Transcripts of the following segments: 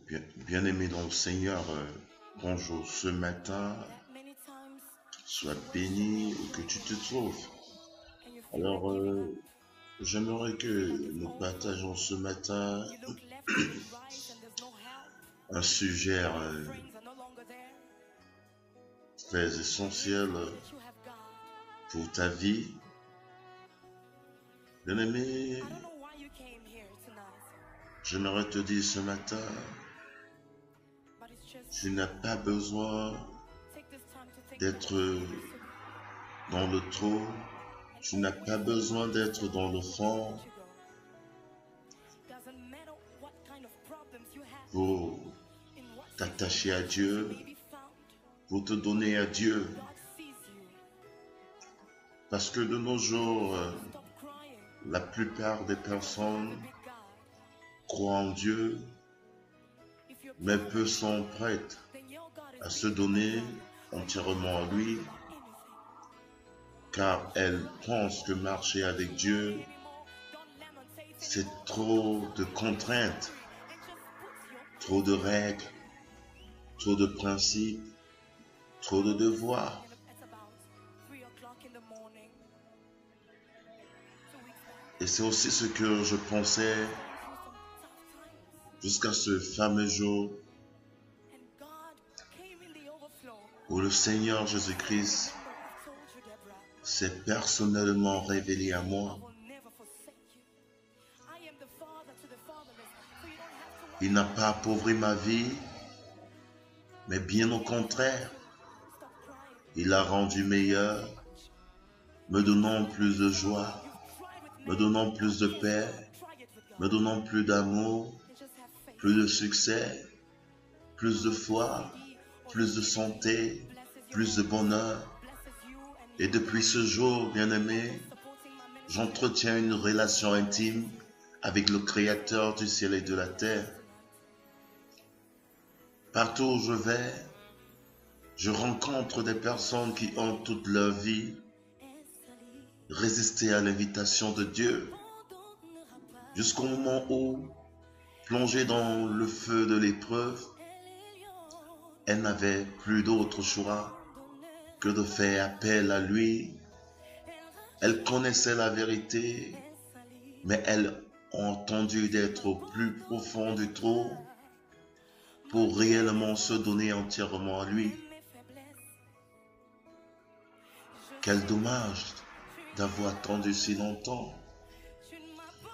Bien-aimé dans le Seigneur, bonjour ce matin, sois béni où que tu te trouves. Alors, j'aimerais que nous partageons ce matin un sujet très essentiel pour ta vie. Bien-aimé, j'aimerais te dire ce matin, tu n'as pas besoin d'être dans le trop, tu n'as pas besoin d'être dans le fond pour t'attacher à Dieu, pour te donner à Dieu. Parce que de nos jours, la plupart des personnes croient en Dieu, mais peu sont prêtes à se donner entièrement à lui, car elles pensent que marcher avec Dieu, c'est trop de contraintes, trop de règles, trop de principes, trop de devoirs. Et c'est aussi ce que je pensais jusqu'à ce fameux jour où le Seigneur Jésus-Christ s'est personnellement révélé à moi. Il n'a pas appauvri ma vie, mais bien au contraire, il l'a rendu meilleure, me donnant plus de joie, me donnant plus de paix, me donnant plus d'amour, plus de succès, plus de foi, plus de santé, plus de bonheur. Et depuis ce jour, bien-aimé, j'entretiens une relation intime avec le Créateur du ciel et de la terre. Partout où je vais, je rencontre des personnes qui ont toute leur vie résisté à l'invitation de Dieu, jusqu'au moment où, plongée dans le feu de l'épreuve, elle n'avait plus d'autre choix que de faire appel à lui. Elle connaissait la vérité, mais elle a entendu d'être au plus profond du trou pour réellement se donner entièrement à lui. Quel dommage d'avoir attendu si longtemps.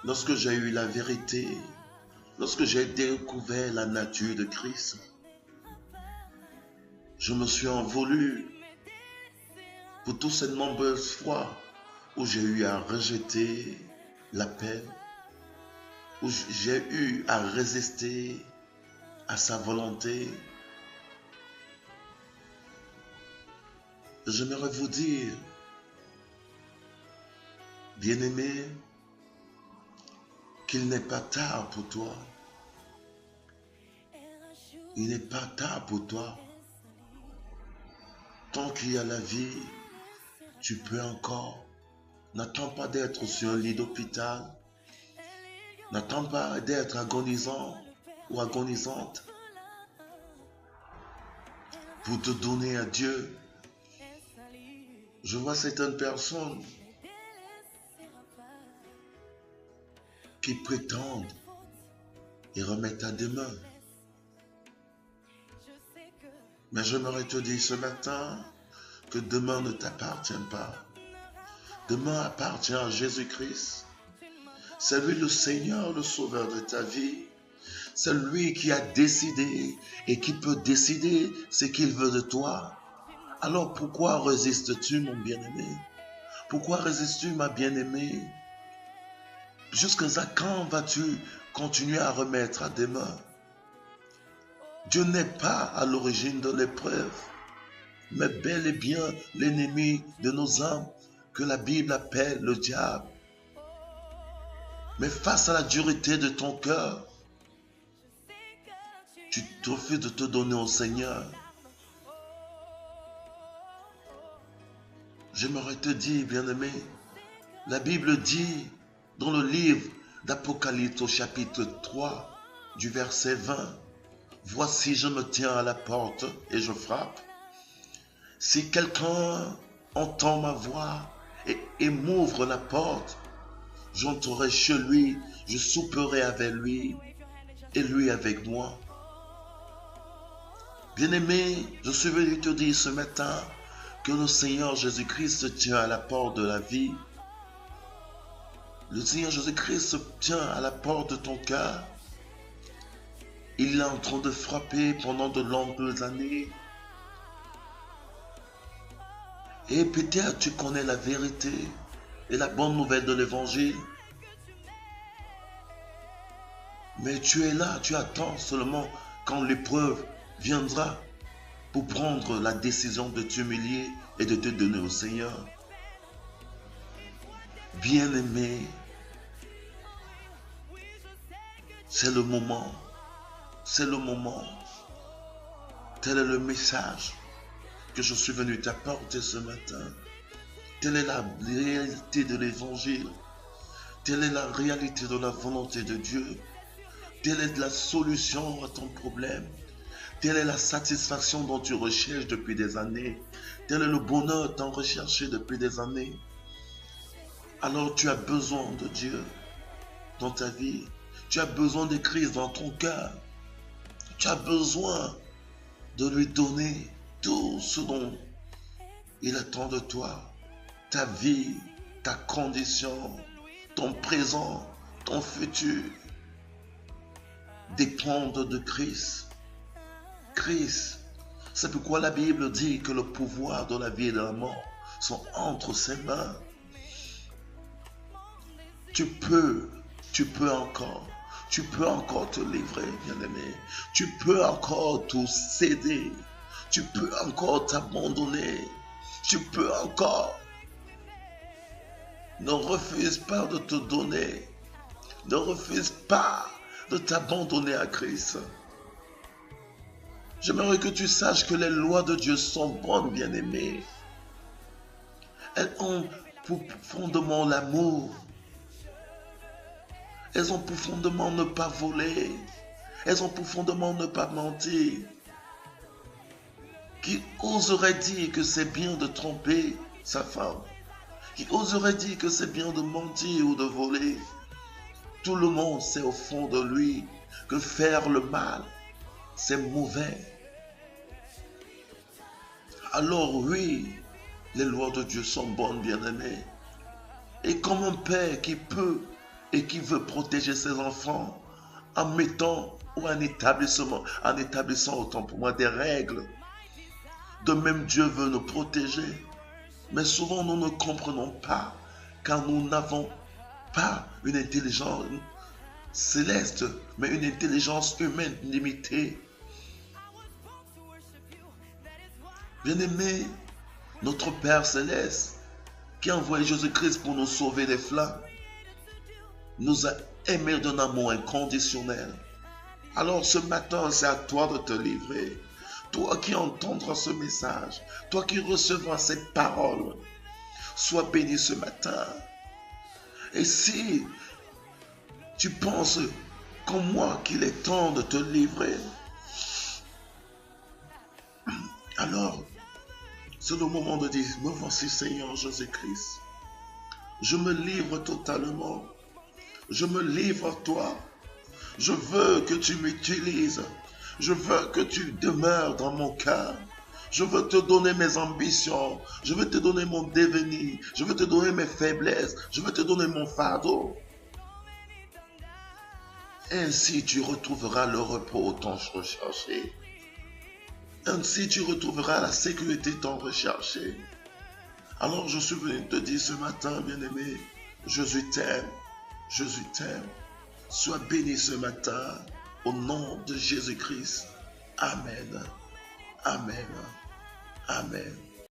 Lorsque j'ai eu la vérité, lorsque j'ai découvert la nature de Christ, je me suis envolé pour toutes ces nombreuses fois où j'ai eu à rejeter l'appel, où j'ai eu à résister à sa volonté. J'aimerais vous dire, bien-aimé, qu'il n'est pas tard pour toi. Il n'est pas tard pour toi. Tant qu'il y a la vie, tu peux encore. N'attends pas d'être sur un lit d'hôpital. N'attends pas d'être agonisant ou agonisante pour te donner à Dieu. Je vois certaines personnes qui prétendent et remettent à demain. Mais j'aimerais te dire ce matin que demain ne t'appartient pas. Demain appartient à Jésus-Christ. C'est lui le Seigneur, le Sauveur de ta vie. C'est lui qui a décidé et qui peut décider ce qu'il veut de toi. Alors pourquoi résistes-tu, mon bien-aimé? Pourquoi résistes-tu, ma bien-aimée? Jusqu'à quand vas-tu continuer à remettre à demain? Dieu n'est pas à l'origine de l'épreuve, mais bel et bien l'ennemi de nos âmes que la Bible appelle le diable. Mais face à la dureté de ton cœur, tu refuses de te donner au Seigneur. J'aimerais te dire, bien-aimé, la Bible dit dans le livre d'Apocalypse au chapitre 3 du verset 20, voici, je me tiens à la porte et je frappe. Si quelqu'un entend ma voix et m'ouvre la porte, j'entrerai chez lui, je souperai avec lui et lui avec moi. Bien-aimé, je suis venu te dire ce matin que le Seigneur Jésus-Christ tient à la porte de la vie. Le Seigneur Jésus-Christ tient à la porte de ton cœur. Il est en train de frapper pendant de longues années. Et peut-être tu connais la vérité et la bonne nouvelle de l'évangile. Mais tu es là, tu attends seulement quand l'épreuve viendra pour prendre la décision de t'humilier et de te donner au Seigneur. Bien-aimé, c'est le moment. C'est le moment. Tel est le message que je suis venu t'apporter ce matin. Telle est la réalité de l'évangile. Telle est la réalité de la volonté de Dieu. Telle est la solution à ton problème. Telle est la satisfaction dont tu recherches depuis des années. Tel est le bonheur tant recherché depuis des années. Alors tu as besoin de Dieu dans ta vie. Tu as besoin de Christ dans ton cœur. Tu as besoin de lui donner tout ce dont il attend de toi. Ta vie, ta condition, ton présent, ton futur dépendent de Christ. Christ, c'est pourquoi la Bible dit que le pouvoir de la vie et de la mort sont entre ses mains. Tu peux encore te livrer, bien-aimé. Tu peux encore tout céder. Tu peux encore t'abandonner. Tu peux encore. Ne refuse pas de te donner. Ne refuse pas de t'abandonner à Christ. J'aimerais que tu saches que les lois de Dieu sont bonnes, bien-aimé. Elles ont pour fondement l'amour. Elles ont pour fondement ne pas voler. Elles ont pour fondement ne pas mentir. Qui oserait dire que c'est bien de tromper sa femme? Qui oserait dire que c'est bien de mentir ou de voler? Tout le monde sait au fond de lui que faire le mal, c'est mauvais. Alors oui, les lois de Dieu sont bonnes, bien-aimés. Et comme un père qui peut et qui veut protéger ses enfants en mettant ou en établissant autant pour moi des règles, de même Dieu veut nous protéger. Mais souvent nous ne comprenons pas car nous n'avons pas une intelligence céleste, mais une intelligence humaine limitée. Bien-aimé, notre Père céleste, qui a envoyé Jésus-Christ pour nous sauver des flammes, nous a aimés d'un amour inconditionnel. Alors ce matin, c'est à toi de te livrer. Toi qui entendras ce message, toi qui recevras cette parole, sois béni ce matin. Et si tu penses comme moi qu'il est temps de te livrer, alors c'est le moment de dire, me voici Seigneur Jésus-Christ. Je me livre totalement. Je me livre à toi. Je veux que tu m'utilises. Je veux que tu demeures dans mon cœur. Je veux te donner mes ambitions. Je veux te donner mon devenir. Je veux te donner mes faiblesses. Je veux te donner mon fardeau. Ainsi tu retrouveras le repos tant recherché. Ainsi tu retrouveras la sécurité tant recherchée. Alors je suis venu te dire ce matin, bien-aimé, Jésus t'aime. Jésus t'aime. Sois béni ce matin au nom de Jésus-Christ. Amen. Amen. Amen.